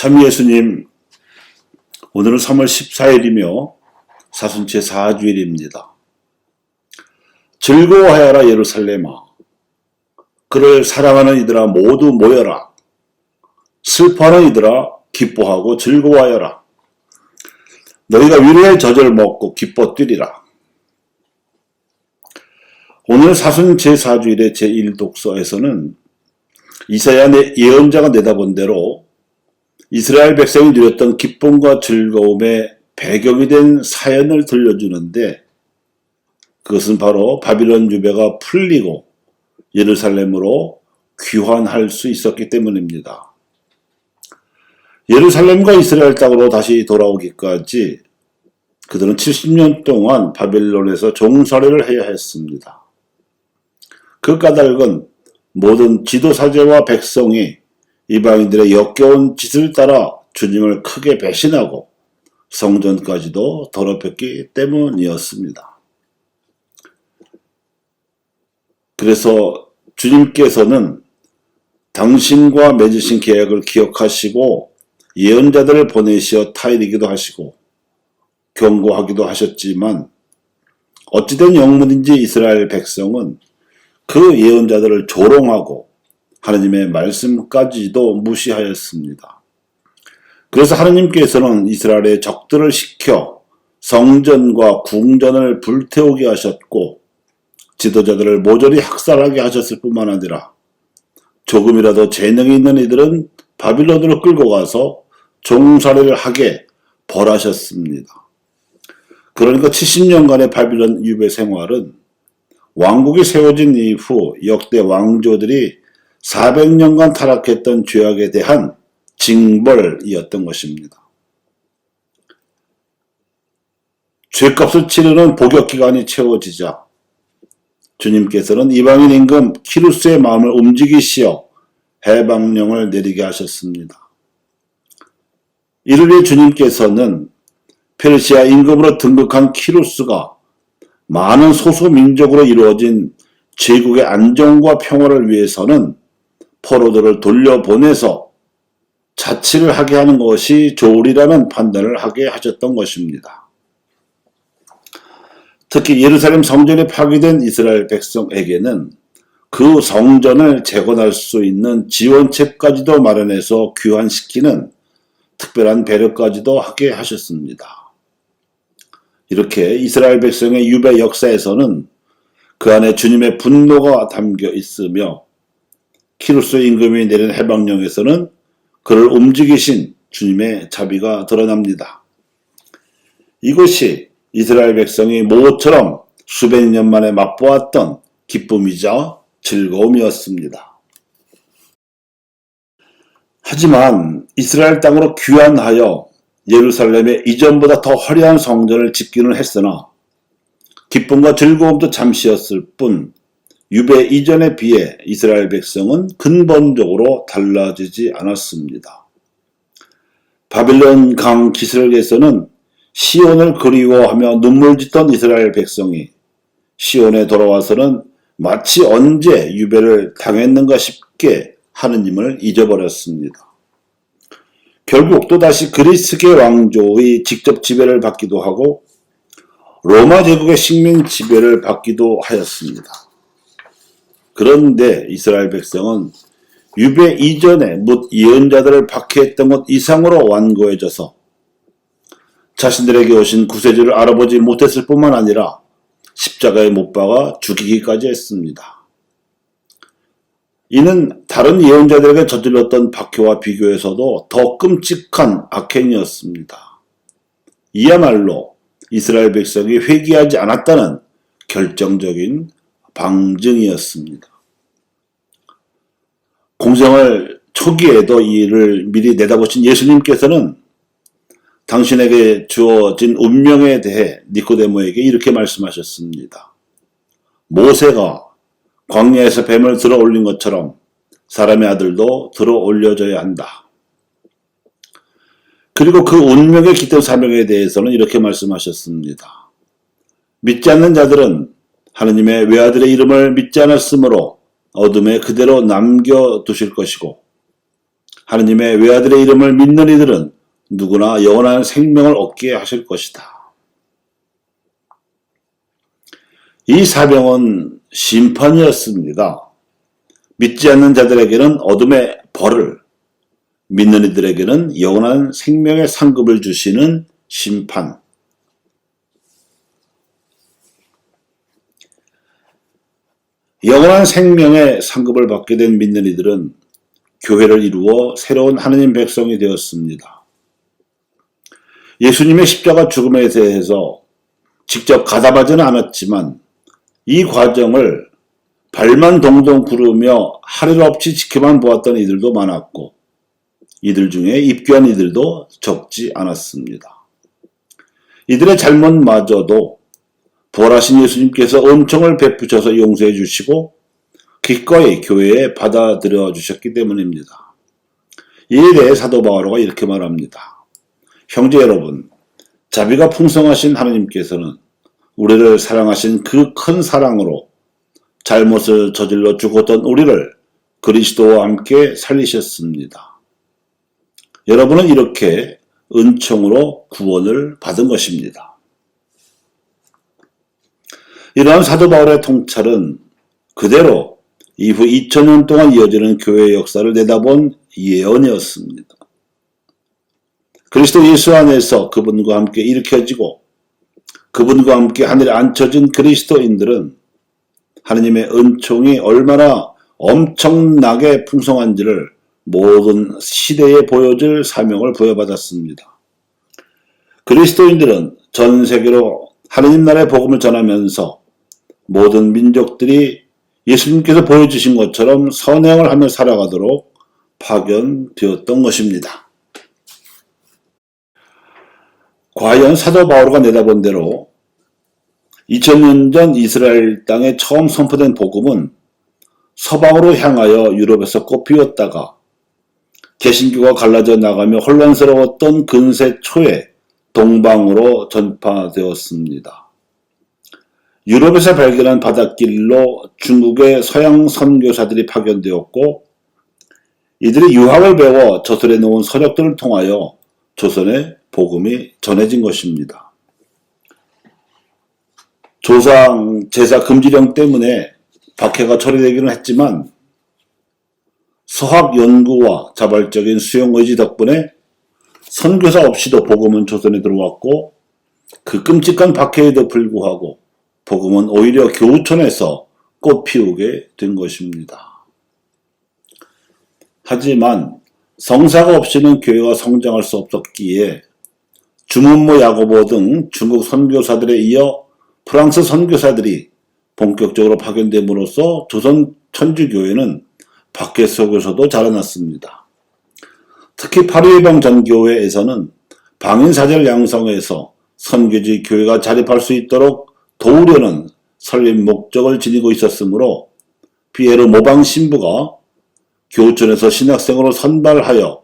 참 예수님, 오늘은 3월 14일이며 사순째 4주일입니다. 즐거워하여라 예루살렘아, 그를 사랑하는 이들아 모두 모여라. 슬퍼하는 이들아 기뻐하고 즐거워하여라. 너희가 위로의 젖을 먹고 기뻐 뛰리라. 오늘 사순 제4주일의 제1독서에서는 이사야 예언자가 내다본 대로 이스라엘 백성이 누렸던 기쁨과 즐거움의 배경이 된 사연을 들려주는데, 그것은 바로 바빌론 유배가 풀리고 예루살렘으로 귀환할 수 있었기 때문입니다. 예루살렘과 이스라엘 땅으로 다시 돌아오기까지 그들은 70년 동안 바빌론에서 종살이를 해야 했습니다. 그 까닭은 모든 지도사제와 백성이 이방인들의 역겨운 짓을 따라 주님을 크게 배신하고 성전까지도 더럽혔기 때문이었습니다. 그래서 주님께서는 당신과 맺으신 계약을 기억하시고 예언자들을 보내시어 타이르기도 하시고 경고하기도 하셨지만, 어찌된 영문인지 이스라엘 백성은 그 예언자들을 조롱하고 하느님의 말씀까지도 무시하였습니다. 그래서 하느님께서는 이스라엘의 적들을 시켜 성전과 궁전을 불태우게 하셨고 지도자들을 모조리 학살하게 하셨을 뿐만 아니라 조금이라도 재능이 있는 이들은 바빌론으로 끌고 가서 종살이를 하게 벌하셨습니다. 그러니까 70년간의 바빌론 유배 생활은 왕국이 세워진 이후 역대 왕조들이 400년간 타락했던 죄악에 대한 징벌이었던 것입니다. 죄값을 치르는 복역기간이 채워지자 주님께서는 이방인 임금 키루스의 마음을 움직이시어 해방령을 내리게 하셨습니다. 이를 위해 주님께서는 페르시아 임금으로 등극한 키루스가 많은 소수민족으로 이루어진 제국의 안정과 평화를 위해서는 포로들을 돌려보내서 자치를 하게 하는 것이 좋으리라는 판단을 하게 하셨던 것입니다. 특히 예루살렘 성전이 파괴된 이스라엘 백성에게는 그 성전을 재건할 수 있는 지원책까지도 마련해서 귀환시키는 특별한 배려까지도 하게 하셨습니다. 이렇게 이스라엘 백성의 유배 역사에서는 그 안에 주님의 분노가 담겨 있으며, 키루스 임금이 내린 해방령에서는 그를 움직이신 주님의 자비가 드러납니다. 이것이 이스라엘 백성이 모처럼 수백 년 만에 맛보았던 기쁨이자 즐거움이었습니다. 하지만 이스라엘 땅으로 귀환하여 예루살렘의 이전보다 더 화려한 성전을 짓기는 했으나 기쁨과 즐거움도 잠시였을 뿐 유배 이전에 비해 이스라엘 백성은 근본적으로 달라지지 않았습니다. 바빌론 강 기슭에서는 시온을 그리워하며 눈물 짓던 이스라엘 백성이 시온에 돌아와서는 마치 언제 유배를 당했는가 싶게 하느님을 잊어버렸습니다. 결국 또다시 그리스계 왕조의 직접 지배를 받기도 하고 로마 제국의 식민 지배를 받기도 하였습니다. 그런데 이스라엘 백성은 유배 이전에 뭇 예언자들을 박해했던 것 이상으로 완고해져서 자신들에게 오신 구세주를 알아보지 못했을 뿐만 아니라 십자가에 못 박아 죽이기까지 했습니다. 이는 다른 예언자들에게 저질렀던 박해와 비교해서도 더 끔찍한 악행이었습니다. 이야말로 이스라엘 백성이 회개하지 않았다는 결정적인 방증이었습니다. 공생활 초기에도 이를 미리 내다보신 예수님께서는 당신에게 주어진 운명에 대해 니코데모에게 이렇게 말씀하셨습니다. 모세가 광야에서 뱀을 들어 올린 것처럼 사람의 아들도 들어 올려져야 한다. 그리고 그 운명에 깃든 사명에 대해서는 이렇게 말씀하셨습니다. 믿지 않는 자들은 하느님의 외아들의 이름을 믿지 않았으므로 어둠에 그대로 남겨두실 것이고, 하느님의 외아들의 이름을 믿는 이들은 누구나 영원한 생명을 얻게 하실 것이다. 이 사명은 심판이었습니다. 믿지 않는 자들에게는 어둠의 벌을, 믿는 이들에게는 영원한 생명의 상급을 주시는 심판. 영원한 생명의 상급을 받게 된 믿는 이들은 교회를 이루어 새로운 하느님 백성이 되었습니다. 예수님의 십자가 죽음에 대해서 직접 가담하지는 않았지만 이 과정을 발만 동동 구르며 하늘 없이 지켜만 보았던 이들도 많았고 이들 중에 입교한 이들도 적지 않았습니다. 이들의 잘못마저도 부활하신 예수님께서 은총을 베푸셔서 용서해 주시고 기꺼이 교회에 받아들여 주셨기 때문입니다. 이에 대해 사도 바오로가 이렇게 말합니다. 형제 여러분, 자비가 풍성하신 하나님께서는 우리를 사랑하신 그 큰 사랑으로 잘못을 저질러 죽었던 우리를 그리스도와 함께 살리셨습니다. 여러분은 이렇게 은총으로 구원을 받은 것입니다. 이러한 사도 바울의 통찰은 그대로 이후 2000년 동안 이어지는 교회의 역사를 내다본 예언이었습니다. 그리스도 예수 안에서 그분과 함께 일으켜지고 그분과 함께 하늘에 앉혀진 그리스도인들은 하느님의 은총이 얼마나 엄청나게 풍성한지를 모든 시대에 보여줄 사명을 부여받았습니다. 그리스도인들은 전 세계로 하느님 나라의 복음을 전하면서 모든 민족들이 예수님께서 보여주신 것처럼 선행을 하며 살아가도록 파견되었던 것입니다. 과연 사도 바오로가 내다본 대로 2000년 전 이스라엘 땅에 처음 선포된 복음은 서방으로 향하여 유럽에서 꽃피웠다가 개신교가 갈라져 나가며 혼란스러웠던 근세 초에 동방으로 전파되었습니다. 유럽에서 발견한 바닷길로 중국의 서양 선교사들이 파견되었고 이들이 유학을 배워 저술해 놓은 서력들을 통하여 조선에 복음이 전해진 것입니다. 조상 제사 금지령 때문에 박해가 처리되기는 했지만 서학 연구와 자발적인 수용 의지 덕분에 선교사 없이도 복음은 조선에 들어왔고 그 끔찍한 박해에도 불구하고 복음은 오히려 교우촌에서 꽃피우게 된 것입니다. 하지만 성사가 없이는 교회가 성장할 수 없었기에 주문모 야고보 등 중국 선교사들에 이어 프랑스 선교사들이 본격적으로 파견됨으로써 조선 천주교회는 박해 속에서도 자라났습니다. 특히 파리예방 전교회에서는 방인사제를 양성해서 선교지 교회가 자립할 수 있도록 도우려는 설립 목적을 지니고 있었으므로 피에르 모방 신부가 교우촌에서 신학생으로 선발하여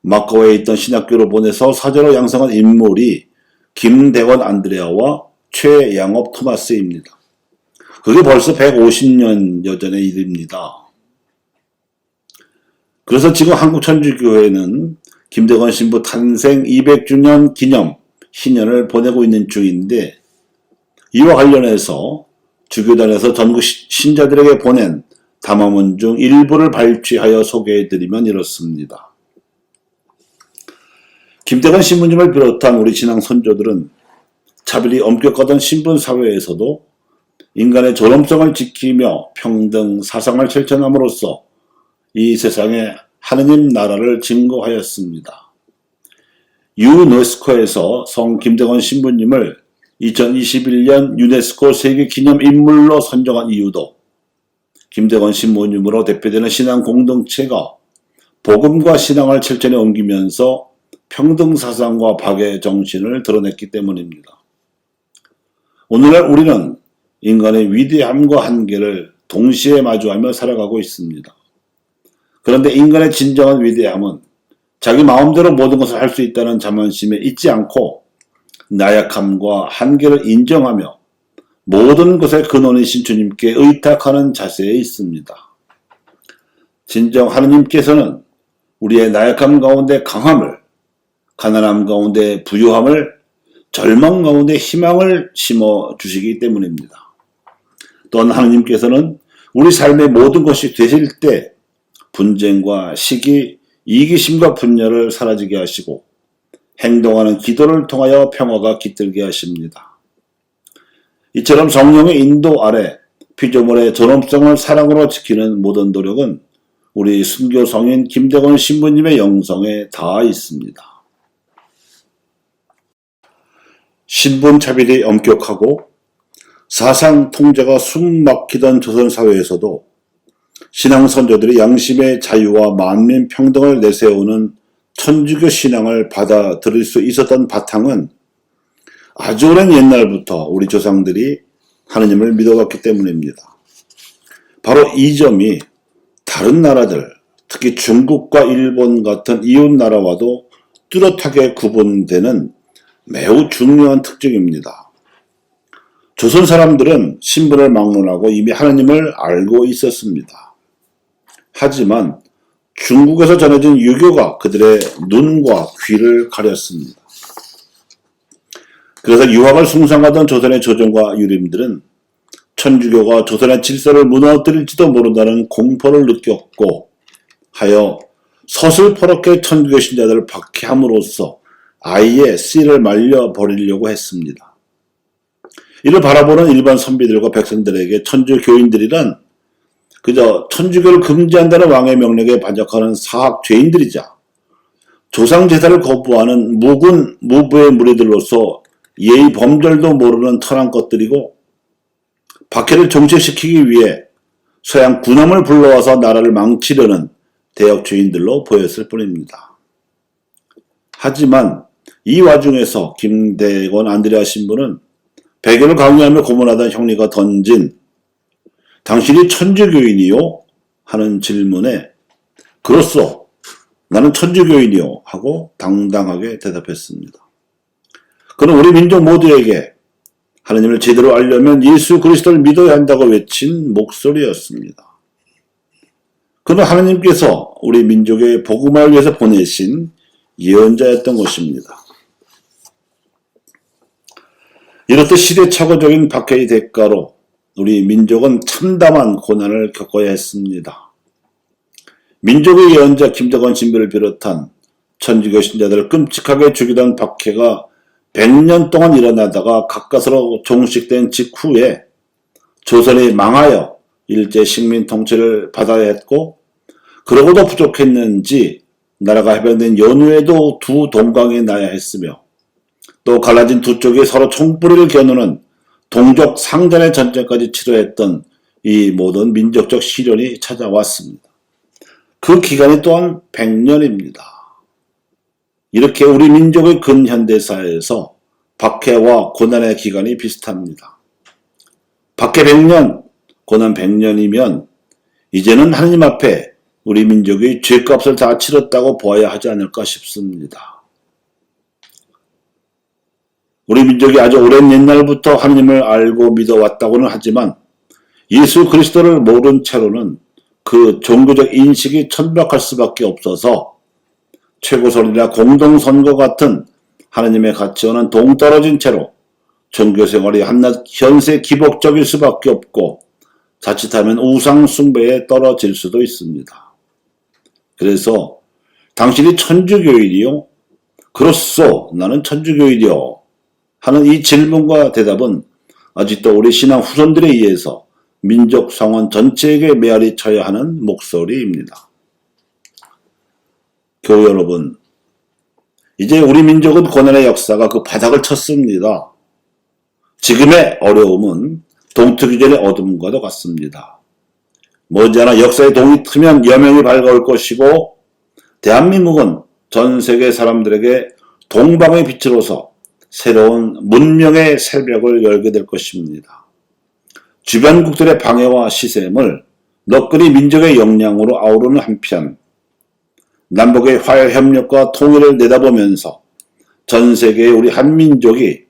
마카오에 있던 신학교로 보내서 사제로 양성한 인물이 김대원 안드레아와 최양업 토마스입니다. 그게 벌써 150년여 전의 일입니다. 그래서 지금 한국천주교회는 김대건 신부 탄생 200주년 기념 희년을 보내고 있는 중인데 이와 관련해서 주교단에서 전국 신자들에게 보낸 담화문 중 일부를 발췌하여 소개해드리면 이렇습니다. 김대건 신부님을 비롯한 우리 신앙 선조들은 차별이 엄격하던 신분 사회에서도 인간의 존엄성을 지키며 평등 사상을 실천함으로써 이 세상에 하느님 나라를 증거하였습니다. 유네스코에서 성 김대건 신부님을 2021년 유네스코 세계기념인물로 선정한 이유도 김대건 신부님으로 대표되는 신앙 공동체가 복음과 신앙을 실천에 옮기면서 평등사상과 박애 정신을 드러냈기 때문입니다. 오늘날 우리는 인간의 위대함과 한계를 동시에 마주하며 살아가고 있습니다. 그런데 인간의 진정한 위대함은 자기 마음대로 모든 것을 할 수 있다는 자만심에 있지 않고 나약함과 한계를 인정하며 모든 것의 근원이신 주님께 의탁하는 자세에 있습니다. 진정 하느님께서는 우리의 나약함 가운데 강함을, 가난함 가운데 부유함을, 절망 가운데 희망을 심어주시기 때문입니다. 또한 하느님께서는 우리 삶의 모든 것이 되실 때 분쟁과 시기, 이기심과 분열을 사라지게 하시고 행동하는 기도를 통하여 평화가 깃들게 하십니다. 이처럼 성령의 인도 아래 피조물의 존엄성을 사랑으로 지키는 모든 노력은 우리 순교 성인 김대건 신부님의 영성에 닿아 있습니다. 신분 차별이 엄격하고 사상 통제가 숨막히던 조선 사회에서도 신앙 선조들이 양심의 자유와 만민 평등을 내세우는 천주교 신앙을 받아들일 수 있었던 바탕은 아주 오랜 옛날부터 우리 조상들이 하느님을 믿어왔기 때문입니다. 바로 이 점이 다른 나라들, 특히 중국과 일본 같은 이웃 나라와도 뚜렷하게 구분되는 매우 중요한 특징입니다. 조선 사람들은 신분을 막론하고 이미 하느님을 알고 있었습니다. 하지만 중국에서 전해진 유교가 그들의 눈과 귀를 가렸습니다. 그래서 유학을 숭상하던 조선의 조정과 유림들은 천주교가 조선의 질서를 무너뜨릴지도 모른다는 공포를 느꼈고 하여 서슬퍼렇게 천주교 신자들을 박해함으로써 아예 씨를 말려버리려고 했습니다. 이를 바라보는 일반 선비들과 백성들에게 천주교인들이란 그저 천주교를 금지한다는 왕의 명령에 반역하는 사학 죄인들이자 조상제사를 거부하는 무군 무부의 무리들로서 예의 범절도 모르는 털한 것들이고 박해를 정체시키기 위해 서양 군함을 불러와서 나라를 망치려는 대역 죄인들로 보였을 뿐입니다. 하지만 이 와중에서 김대건 안드레아 신부는 배교를 강요하며 고문하던 형리가 던진 당신이 천주교인이요? 하는 질문에 그렇소, 나는 천주교인이요 하고 당당하게 대답했습니다. 그는 우리 민족 모두에게 하느님을 제대로 알려면 예수 그리스도를 믿어야 한다고 외친 목소리였습니다. 그는 하느님께서 우리 민족의 복음을 위해서 보내신 예언자였던 것입니다. 이렇듯 시대착오적인 박해의 대가로 우리 민족은 참담한 고난을 겪어야 했습니다. 민족의 예언자 김대건 신부를 비롯한 천주교 신자들을 끔찍하게 죽이던 박해가 100년 동안 일어나다가 가까스로 종식된 직후에 조선이 망하여 일제 식민 통치를 받아야 했고 그러고도 부족했는지 나라가 해방된 연후에도 두 동강이 나야 했으며 또 갈라진 두 쪽이 서로 총뿌리를 겨누는 동족 상잔의 전쟁까지 치러했던 이 모든 민족적 시련이 찾아왔습니다. 그 기간이 또한 100년입니다. 이렇게 우리 민족의 근현대사에서 박해와 고난의 기간이 비슷합니다. 박해 100년, 고난 100년이면 이제는 하느님 앞에 우리 민족이 죄값을 다 치렀다고 보아야 하지 않을까 싶습니다. 우리 민족이 아주 오랜 옛날부터 하느님을 알고 믿어왔다고는 하지만 예수 그리스도를 모른 채로는 그 종교적 인식이 천박할 수밖에 없어서 최고선이나 공동선거 같은 하느님의 가치와는 동떨어진 채로 종교생활이 한낱 현세 기복적일 수밖에 없고 자칫하면 우상 숭배에 떨어질 수도 있습니다. 그래서 당신이 천주교인이요? 그렇소, 나는 천주교인이요. 하는 이 질문과 대답은 아직도 우리 신앙 후손들에 의해서 민족 성원 전체에게 메아리 쳐야 하는 목소리입니다. 교우 여러분, 이제 우리 민족은 고난의 역사가 그 바닥을 쳤습니다. 지금의 어려움은 동트기 전의 어둠과도 같습니다. 머지않아 역사의 동이 트면 여명이 밝아올 것이고 대한민국은 전 세계 사람들에게 동방의 빛으로서 새로운 문명의 새벽을 열게 될 것입니다. 주변국들의 방해와 시샘을 너끈히 민족의 역량으로 아우르는 한편 남북의 화해협력과 통일을 내다보면서 전 세계의 우리 한민족이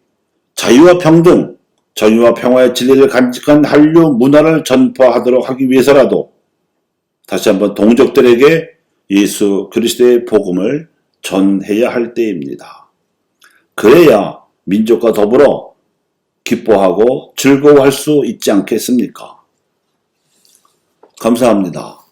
자유와 평등, 정의와 평화의 진리를 간직한 한류 문화를 전파하도록 하기 위해서라도 다시 한번 동족들에게 예수 그리스도의 복음을 전해야 할 때입니다. 그래야 민족과 더불어 기뻐하고 즐거워할 수 있지 않겠습니까? 감사합니다.